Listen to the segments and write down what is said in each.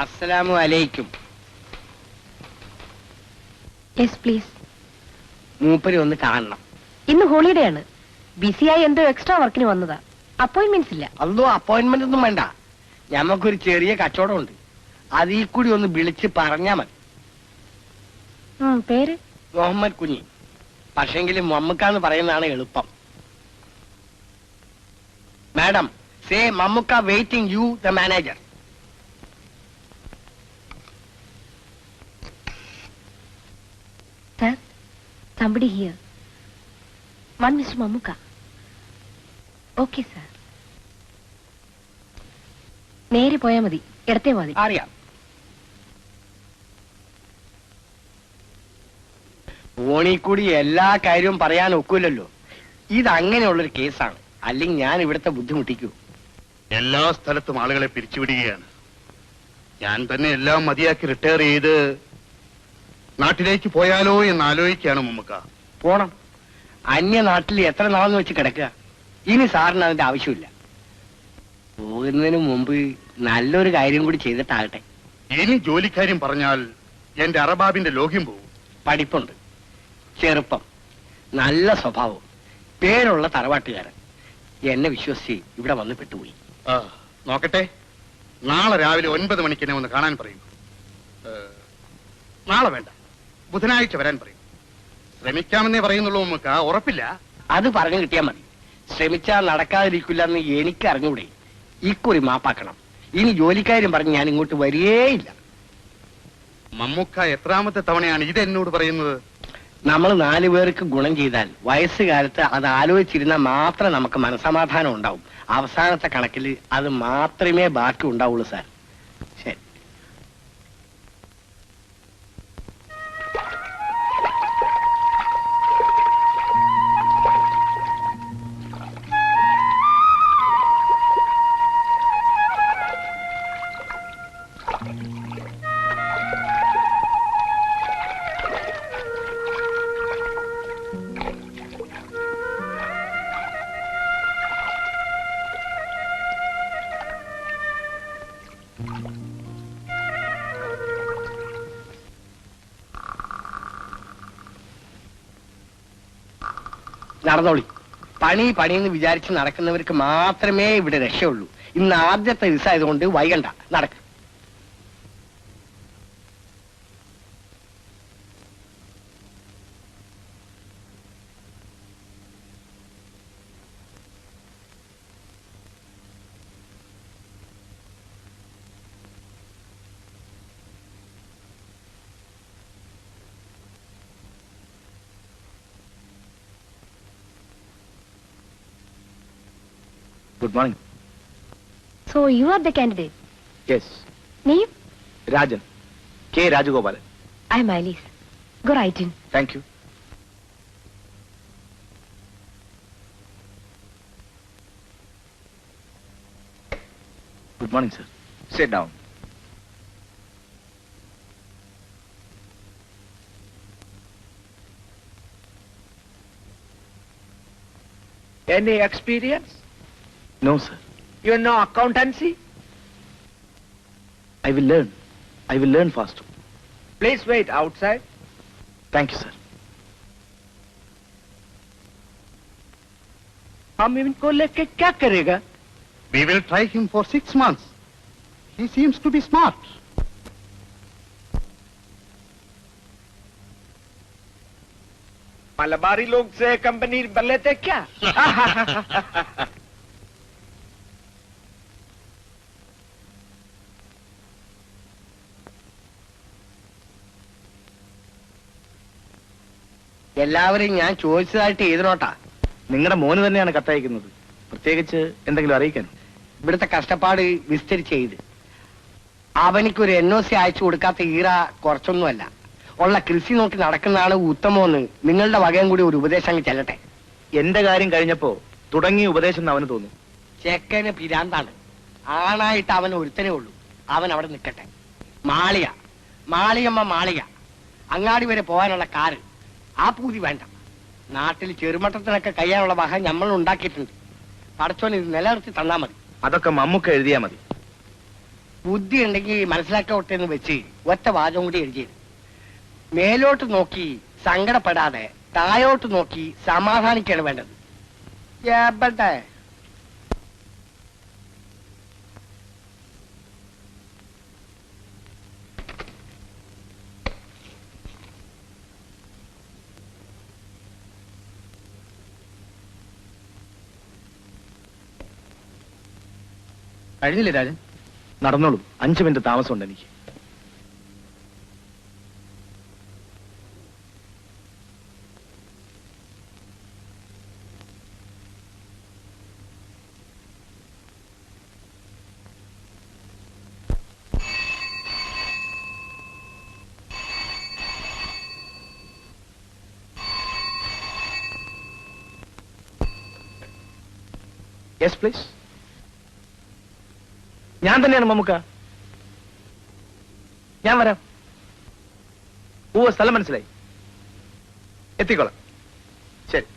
അസ്സലാമു അലൈക്കും. Yes please. മൂപ്പര് ഒന്ന് കാണണം. ഇന്ന് ഹോളിഡേ ആണ്. ബിസിയായി എന്തോ എക്സ്ട്രാ വർക്കിന് വന്നതാ. അപ്പോയിന്റ്മെന്റ്സ് ഇല്ല. അതോ അപ്പോയിന്റ്മെന്റ് ഒന്നും വേണ്ട. ഞമ്മക്കൊരു ചെറിയ കച്ചവടം ഉണ്ട്. അതിൽ കൂടി ഒന്ന് വിളിച്ച് പറഞ്ഞാ മതി. പേര് മുഹമ്മദ് കുഞ്ഞി. പക്ഷെങ്കിലും മമ്മുക്കാന്ന് പറയുന്നതാണ് എളുപ്പം. Madam say Mammukka waiting you the manager. Sir, somebody here. One Mr. Mamuka. Okay, sir. നേരെ പോയാ മതി. ഇടത്തെ മതി. അറിയാം. ഫോണിൽ കൂടി എല്ലാ കാര്യവും പറയാൻ ഒക്കില്ലല്ലോ. ഇതങ്ങനെയുള്ളൊരു കേസാണ്. അല്ലെങ്കിൽ ഞാൻ ഇവിടുത്തെ ബുദ്ധിമുട്ടിക്കൂ. എല്ലാ സ്ഥലത്തും ആളുകളെ പിരിച്ചുവിടുകയാണ്. ഞാൻ തന്നെ എല്ലാം മതിയാക്കി റിട്ടയർ ചെയ്ത് നാട്ടിലേക്ക് പോയാലോ എന്ന് ആലോചിക്കുകയാണ് മമ്മുക്ക. പോണം. അന്യനാട്ടിൽ എത്ര നാളെന്ന് വെച്ച് കിടക്കുക. ഇനി സാറിന് അതിന്റെ ആവശ്യമില്ല. പോകുന്നതിന് മുമ്പ് നല്ലൊരു കാര്യം കൂടി ചെയ്തിട്ടാകട്ടെ. ഇനി ജോലിക്കാര്യം പറഞ്ഞാൽ എന്റെ അറബാബിന്റെ ലോഹ്യം പോകും. പഠിപ്പുണ്ട്, ചെറുപ്പം, നല്ല സ്വഭാവം, പേരുള്ള തറവാട്ടുകാരൻ. എന്നെ വിശ്വസിച്ച് ഇവിടെ വന്ന് പെട്ടുപോയി. നോക്കട്ടെ, നാളെ രാവിലെ 9 മണിക്ക് എന്നെ ഒന്ന് കാണാൻ പറയൂ. നാളെ വേണ്ട, ബുധനാഴ്ച വരാൻ പറയും. ശ്രമിക്കാമെന്നേ പറയുന്നുള്ളൂ നമുക്ക്, ഉറപ്പില്ല. അത് പറഞ്ഞു കിട്ടിയാൽ മതി. ശ്രമിച്ചാൽ നടക്കാതിരിക്കില്ല എന്ന് എനിക്ക് അറിഞ്ഞൂടെ. ഇക്കുറി മാപ്പാക്കണം. ഇനി ജോലിക്കാരും പറഞ്ഞ് ഞാൻ ഇങ്ങോട്ട് വരികേയില്ല. മമ്മൂക്ക എത്രാമത്തെ തവണയാണ് ഇത് എന്നോട് പറയുന്നത്? നമ്മൾ 4 പേർക്ക് ഗുണം ചെയ്താൽ വയസ്സുകാലത്ത് അത് ആലോചിച്ചിരുന്നാൽ മാത്രം നമുക്ക് മനസമാധാനം ഉണ്ടാവും. അവസാനത്തെ കണക്കിൽ അത് മാത്രമേ ബാക്കി ഉണ്ടാവുള്ളൂ സാർ. ശരി. നടന്നോളി. പണിന്ന് വിചാരിച്ച് നടക്കുന്നവർക്ക് മാത്രമേ ഇവിടെ രക്ഷയുള്ളൂ. ഇന്ന് ആദ്യത്തെ ദിവസമായതുകൊണ്ട് വൈകണ്ട, നടക്ക്. Good morning. So you are the candidate. Yes. Name? Rajan. K. Rajagopalan. I am Alice. Go right in. Thank you. Good morning, sir. Sit down. Any experience? No, sir. You know accountancy? I will learn. I will learn fast. Please wait outside. Thank you, sir. हम इनको लेके क्या करेगा? We will try him for 6 months. He seems to be smart. Malabari लोग से company बन लेते क्या? എല്ലാവരെയും ഞാൻ ചോദിച്ചതായിട്ട് എഴുതണോട്ടാ. നിങ്ങളുടെ മോന് തന്നെയാണ് കത്തയക്കുന്നത്. പ്രത്യേകിച്ച് എന്തെങ്കിലും അറിയിക്കാൻ? ഇവിടുത്തെ കഷ്ടപ്പാട് വിസ്തരിച്ച് എഴുത്. അവനിക്കൊരു NOC അയച്ചു കൊടുക്കാത്ത ഈറ കുറച്ചൊന്നുമല്ല. ഉള്ള കൃഷി നോക്കി നടക്കുന്നതാണ് ഉത്തമമെന്ന് നിങ്ങളുടെ വകയും കൂടി ഒരു ഉപദേശം അങ്ങ് ചെല്ലട്ടെ. എന്റെ കാര്യം കഴിഞ്ഞപ്പോ തുടങ്ങിയ ഉപദേശം അവന് തോന്നും. ചെക്കന് പിരാന്താണ്. ആണായിട്ട് അവൻ ഒരുത്തനേ ഉള്ളൂ. അവൻ അവിടെ നിൽക്കട്ടെ. മാളിയമ്മ മാളിക അങ്ങാടി വരെ പോകാനുള്ള കാറ്. ആ പൂതി വേണ്ട. നാട്ടിൽ ചെറുമട്ടത്തിനൊക്കെ കഴിയാനുള്ള വക നമ്മൾ ഉണ്ടാക്കിയിട്ടുണ്ട്. പടച്ചോൻ ഇത് നിലനിർത്തി തന്നാ മതി. അതൊക്കെ മമ്മൂക്ക എഴുതിയാ മതി. ബുദ്ധി ഉണ്ടെങ്കിൽ മനസ്സിലാക്കോട്ടെ എന്ന് വെച്ച് ഒറ്റ വാചകം കൂടി എഴുതിയത്. മേലോട്ട് നോക്കി സങ്കടപ്പെടാതെ താഴോട്ട് നോക്കി സമാധാനിക്കാണ് വേണ്ടത്. എവിടെ കഴിഞ്ഞില്ലേ രാജൻ? നടന്നോളൂ, 5 മിനിറ്റ് താമസമുണ്ട് എനിക്ക്. Yes please. ഞാൻ തന്നെയാണ് മമ്മുക്ക. ഞാൻ വരാം. സ്ഥലം മനസ്സിലായി, എത്തിക്കോളാം. ശരി.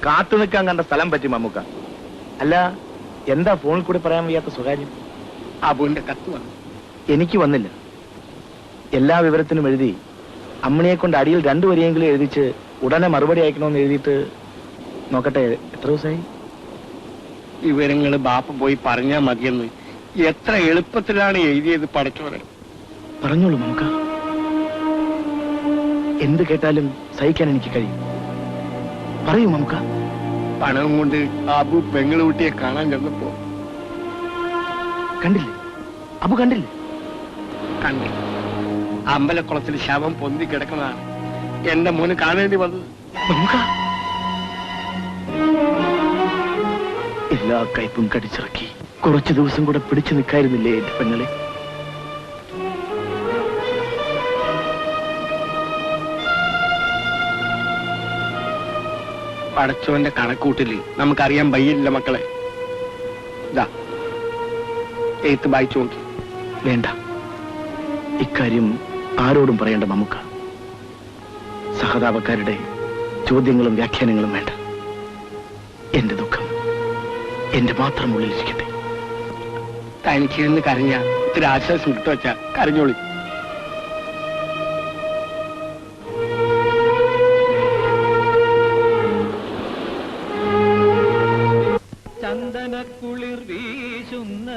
കാത്തു നിൽക്കാൻ കണ്ട സ്ഥലം പറ്റി മമ്മുക്ക. അല്ല, എന്താ ഫോണിൽ കൂടി പറയാൻ വയ്യാത്ത സ്വകാര്യം? അബുവിന്റെ കത്ത് വന്നു. എനിക്ക് വന്നില്ല. എല്ലാ വിവരത്തിനും എഴുതി അമ്മണിയെ കൊണ്ട് അടിയിൽ 2 വരിയെങ്കിലും എഴുതിച്ച് ഉടനെ മറുപടി അയക്കണമെന്ന് എഴുതിയിട്ട് നോക്കട്ടെ, എത്ര ദിവസമായി? വിവരങ്ങള് ബാപ്പ പോയി പറഞ്ഞാ മതിയെന്ന് എത്ര എളുപ്പത്തിലാണ് എഴുതിയത് പടച്ചോനെ. പറഞ്ഞോളൂ മമ്മുക്ക. എന്ത് കേട്ടാലും സഹിക്കാൻ എനിക്ക് കഴിയും. പറയൂ മമ്മുക്ക. പണവും കൊണ്ട് അബു പെങ്ങളുട്ടിയെ കാണാൻ ചെന്നപ്പോ കണ്ടില്ലേ? അബു കണ്ടില്ലേ? കണ്ടു. അമ്പലക്കുളത്തിൽ ശവം പൊന്തി കിടക്കുന്നതാണ് എന്റെ മോന് കാണേണ്ടി വന്നത്. മമ്മുക്ക, എല്ലാ കയ്പും കടിച്ചിറക്കി കുറച്ചു ദിവസം കൂടെ പിടിച്ചു നിൽക്കായിരുന്നില്ലേ എന്റെ പെങ്ങളെ? പടച്ചോന്റെ കണക്കൂട്ടില് നമുക്കറിയാൻ വയ്യില്ല മക്കളെ. ഇതാ എഴുത്ത് വായിച്ചു നോക്കി. വേണ്ട, ഇക്കാര്യം ആരോടും പറയേണ്ട മമ്മുക്ക. സഹതാപക്കാരുടെ ചോദ്യങ്ങളും വ്യാഖ്യാനങ്ങളും വേണ്ട. എന്റെ ദുഃഖം എന്റെ മാത്രം ഉള്ളിലിരിക്കട്ടെ. തനിക്കിരുന്ന് കരഞ്ഞ ഇത്തിരി ആശ്വാസം കിട്ടുവച്ച കരഞ്ഞോളി. ചന്ദനക്കുളിർ വീശുന്ന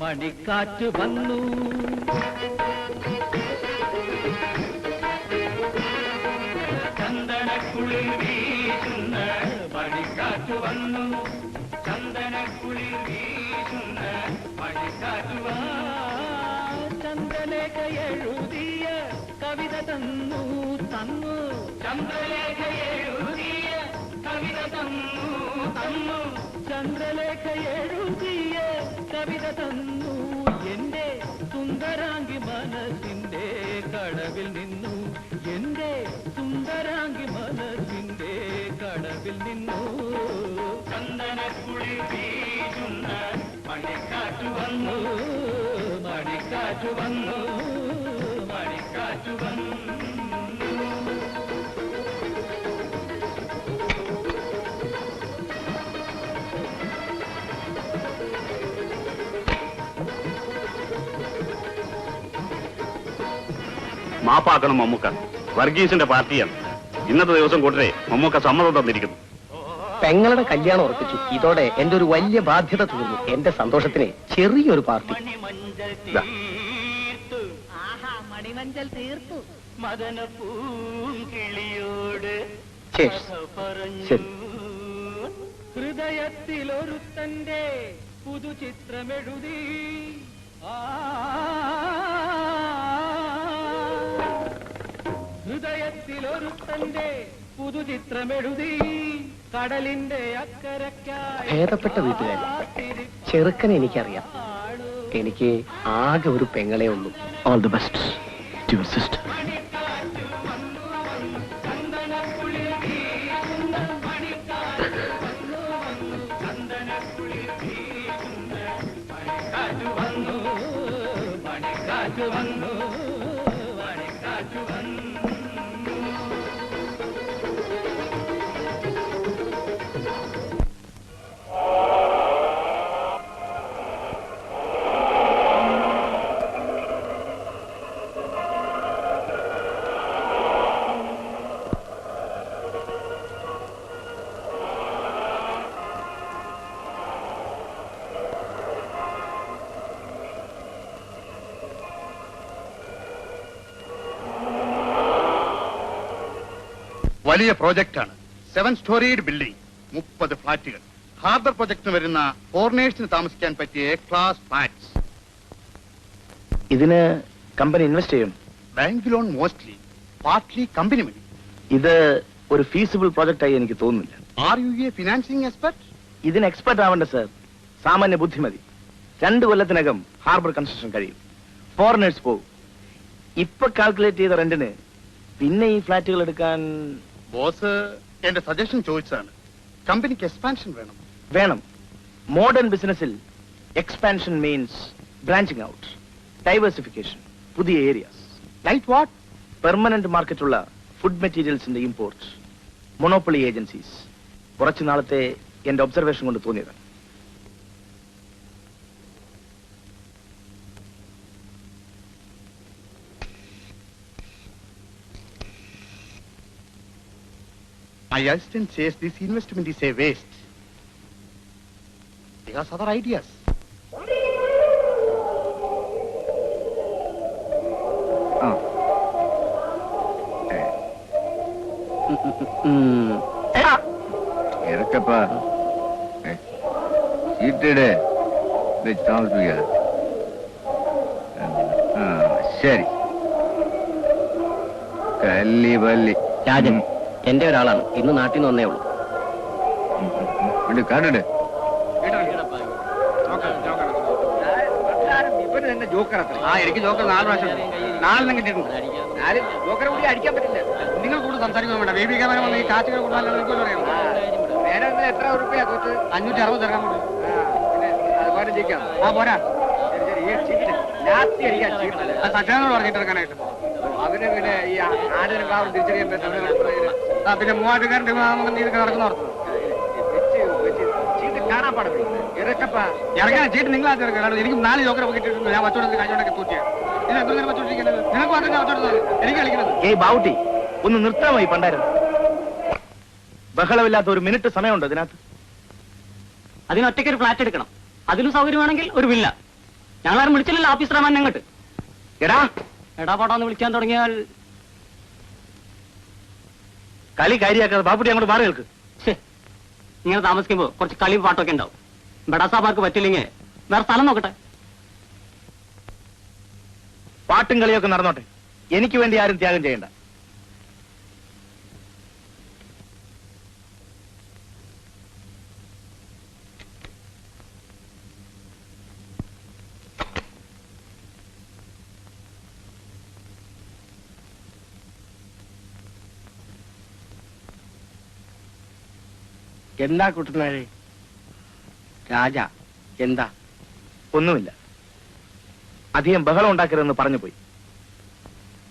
മണിക്കാറ്റ് വന്നു, ചന്ദനക്കുളിർ വീശുന്ന മണിക്കാറ്റ് വന്നു, ചന്ദനക്കുളിർ വീശുന്ന മണിക്കാറ്റ് വന്നു. ചന്ദ്രലേഖ എഴുതിയ കവിത തന്നു തന്നു, ചന്ദ്രലേഖ എഴുതിയ കവിത തന്നു തന്നു, ചന്ദ്രലേഖ എഴുതിയ കവിത തന്നു. എന്റെ സുന്ദരാംഗി മനസ്സിന്റെ കടവിൽ നിന്നു, എന്റെ സുന്ദരാംഗി മനസ്സിന്റെ കടവിൽ നിന്നു. ചന്ദനക്കുളിർ വീശുന്ന മണിക്കാറ്റ് വന്നു, മണിക്കാറ്റ് വന്നു, മണിക്കാറ്റ് വന്നു. മാപ്പാക്കണം മമ്മൂക്ക. വർഗീസിന്റെ പാർട്ടിയാണ്. ഇന്നത്തെ ദിവസം കൂട്ടരെ മമ്മൂക്ക സമ്മതം തന്നിരിക്കുന്നു. പെങ്ങളുടെ കല്യാണം ഉറപ്പിച്ചു. ഇതോടെ എന്റെ ഒരു വലിയ ബാധ്യത തീർന്നു. എന്റെ സന്തോഷത്തിന് ചെറിയൊരു പാർട്ടി. മണിമഞ്ചൽ തീർത്തു. മദനപ്പൂങ്കിളിയോട് ശരി. ഹൃദയത്തിലൊരുത്തന്റെ പുതുചിത്രമെഴുതി, ഹൃദയത്തിലൊരുത്തന്റെ പുതുചിത്രമെഴുതി, കടലിന്റെ അക്കരയ്ക്കായി ഭേദപ്പെട്ട വീട്ടുകാർ. ചെറുക്കനെ എനിക്കറിയാം. എനിക്ക് ആകെ ഒരു പെങ്ങളെ ഉള്ളൂ. All the best to your sister. വലിയ പ്രോജക്റ്റാണ്. 7 സ്റ്റോറീഡ് ബിൽഡിംഗ്, 30 ഫ്ളാറ്റുകൾ. ഹാർബർ പ്രൊജക്ടിന് വരുന്ന ഫോറിനേഴ്സിന് താമസിക്കാൻ പറ്റിയ എ ക്ലാസ് ഫ്ലാറ്റ്സ്. ഇതിന് കമ്പനി ഇൻവെസ്റ്റ് ചെയ്യും. Bank loan mostly, partly company money. ഇത് ഒരു ഫീസിബിൾ പ്രോജക്റ്റ് ആയി എനിക്ക് തോന്നുന്നില്ല. Are you a financing expert? ഇതിന് എക്സ്പെർട്ട് ആവണ്ട സർ. സാമാന്യ ബുദ്ധിമതി. 2 കൊല്ലത്തിനകം ഹാർബർ കൺസ്ട്രക്ഷൻ കഴിയും. ഫോറിനേഴ്സ് പോകും. ഇപ്പൊ കാൽക്കുലേറ്റ് ചെയ്ത റെന്റിന് പിന്നെ ഈ ഫ്ലാറ്റുകൾ എടുക്കാൻ ബോസ് എന്റെ സജഷൻ ചോദിച്ചതാണ്. കമ്പനിക്ക് എക്സ്പാൻഷൻ വേണം. വേണം. മോഡേൺ ബിസിനസ്സിൽ expansion means branching out, diversification, പുതിയ ഏരിയാസ്. Like what? പെർമനന്റ് മാർക്കറ്റുള്ള ഫുഡ് മെറ്റീരിയൽസിന്റെ ഇമ്പോർട്ട്, മൊണോപ്പൊളി ഏജൻസീസ്. കുറച്ചു നാളത്തെ എന്റെ ഒബ്സർവേഷൻ കൊണ്ട് തോന്നിയതാണ്. My assistant says this investment is a waste. He has other ideas. ഇറക്കപ്പാ ചീട്ടിടെ വെച്ച് താമസിപ്പിക്കാതെ. ശരി. കല്ലി പല്ലി രാജൻ എന്റെ ഒരാളാണ്. ഇന്ന് നാട്ടിൽ നിന്ന് വന്നേ ഉള്ളൂ. കണ്ടിട്ട് എനിക്ക് ജോക്കർ 4 പ്രാവശ്യം 4 കിട്ടിയിട്ടുണ്ട്. ജോക്കറെ കൂടി അടിക്കാൻ പറ്റില്ല. നിങ്ങൾ കൂടുതൽ സംസാരിക്കാൻ വേണ്ട. ബേബി ക്യാമറ വന്ന് ഈ കാറ്റുകൾ കൂടുതൽ എത്ര റുപ്യ 560 തരാൻ കൊണ്ട് അതുപോലെ ജയിക്കാം. ആ പോരാ സക്ഷനോട് പറഞ്ഞിട്ടെടുക്കാനായിട്ട് അവന് പിന്നെ ഈ ആടിനും കാവലും തിരിച്ചറിയാൻ പറ്റും. പിന്നെ 3000 ഇതൊക്കെ നടക്കുന്ന ചീട്ട് കാണാൻ പാടില്ല. ഇറക്കാൻ ചീട്ട് നിങ്ങൾ ആദ്യം. എനിക്ക് 4 ജോക്കറെ കിട്ടിയിട്ടുണ്ട്. ഞാൻ വച്ചോടത്ത് കഴിഞ്ഞോണ്ടൊക്കെ തൂറ്റിയ ഇത് എത്ര നേരം വച്ചോണ്ടിരിക്കുന്നത്? നിനക്ക് മാത്രം ഞാൻ വച്ചോടുന്നത്. എനിക്ക് കളിക്കുന്നത്. ഏയ് ബാവുട്ടി, ഒന്ന് നിർത്താമോ ഈ പണ്ടാരം? ബഹളമില്ലാത്ത ഒരു മിനിറ്റ് സമയമുണ്ട് അതിനകത്ത്. അതിനൊറ്റയ്ക്ക് ഒരു ഫ്ലാറ്റ് എടുക്കണം. അതിനും സൗകര്യമാണെങ്കിൽ ഒരു വില്ല. ഞങ്ങളാരും വിളിച്ചില്ലല്ലോ ഓഫീസ് റഹ്മാൻ അങ്ങോട്ട്. എടാ എടാ പാടാന്ന് വിളിക്കാൻ തുടങ്ങിയാൽ കളി കാര്യാക്കാതെ ബാപ്പുട്ടി അങ്ങോട്ട് മാറി കേൾക്ക്. ഇങ്ങനെ താമസിക്കുമ്പോ കുറച്ച് കളിയും പാട്ടൊക്കെ ഉണ്ടാവും. ബഡാസാബാർക്ക് പറ്റില്ലെങ്കിൽ വേറെ സ്ഥലം നോക്കട്ടെ. പാട്ടും കളിയൊക്കെ നടന്നോട്ടെ. എനിക്ക് വേണ്ടി ആരും ത്യാഗം ചെയ്യണ്ട. എന്താ കുട്ടനാഴി? രാജ എന്താ? ഒന്നുമില്ല. അധികം ബഹളം ഉണ്ടാക്കരുതെന്ന് പറഞ്ഞു പോയി.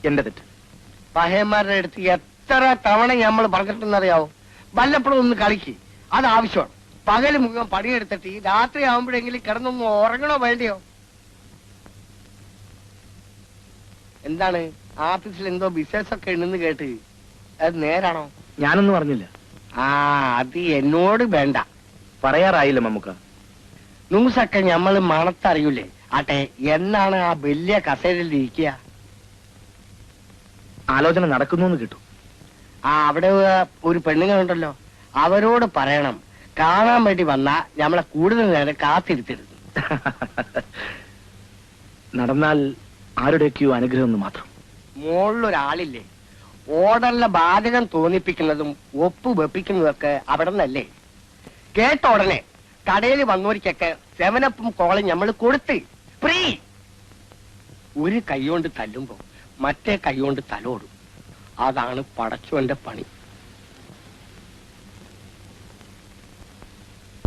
എന്റെ തെറ്റ്. പഹയന്മാരുടെ അടുത്ത് എത്ര തവണ നമ്മൾ പറഞ്ഞിട്ടെന്നറിയാവോ? വല്ലപ്പോഴും ഒന്ന് കളിക്ക്. അത് ആവശ്യമാണ്. പകല് മുഴുവൻ പണിയെടുത്തിട്ട് ഈ രാത്രി ആവുമ്പോഴെങ്കിലും കിടന്നൊന്ന് ഉറങ്ങണോ വേണ്ടിയോ? എന്താണ് ആഫീസിൽ എന്തോ ബിസിനസ് ഒക്കെ ഉണ്ടെന്ന് കേട്ട്, അത് നേരാണോ? ഞാനൊന്നും പറഞ്ഞില്ല. അത് എന്നോട് വേണ്ട. പറയാറായില്ല മമ്മുക്ക. ന്യൂസൊക്കെ ഞമ്മള് മണത്തറിയൂലേ? ആട്ടെ, എന്നാണ് ആ വലിയ കസേരയിൽ ഇരിക്കുക? ആലോചന നടക്കുന്നു കിട്ടും. അവിടെ ഒരു പെണ്ണുങ്ങളുണ്ടല്ലോ, അവരോട് പറയണം കാണാൻ വേണ്ടി വന്നാ ഞമ്മളെ കൂടുതൽ നേരം കാത്തിരുത്തരുത്. നടന്നാൽ ആരുടെയൊക്കെയോ അനുഗ്രഹം എന്ന് മാത്രം. മുകളിലൊരാളില്ലേ, ഓർഡറിലെ ബാധകം തോന്നിപ്പിക്കുന്നതും ഒപ്പ് വെപ്പിക്കുന്നതൊക്കെ അവിടെ നിന്നല്ലേ? കേട്ട ഉടനെ കടയിൽ വന്നോരിക്കൊക്കെ 7-Up കോളും നമ്മൾ കൊടുത്ത് ഫ്രീ. ഒരു കൈ കൊണ്ട് തല്ലുമ്പോ മറ്റേ കൈ കൊണ്ട് തലോടും. അതാണ് പടച്ചോന്റെ പണി.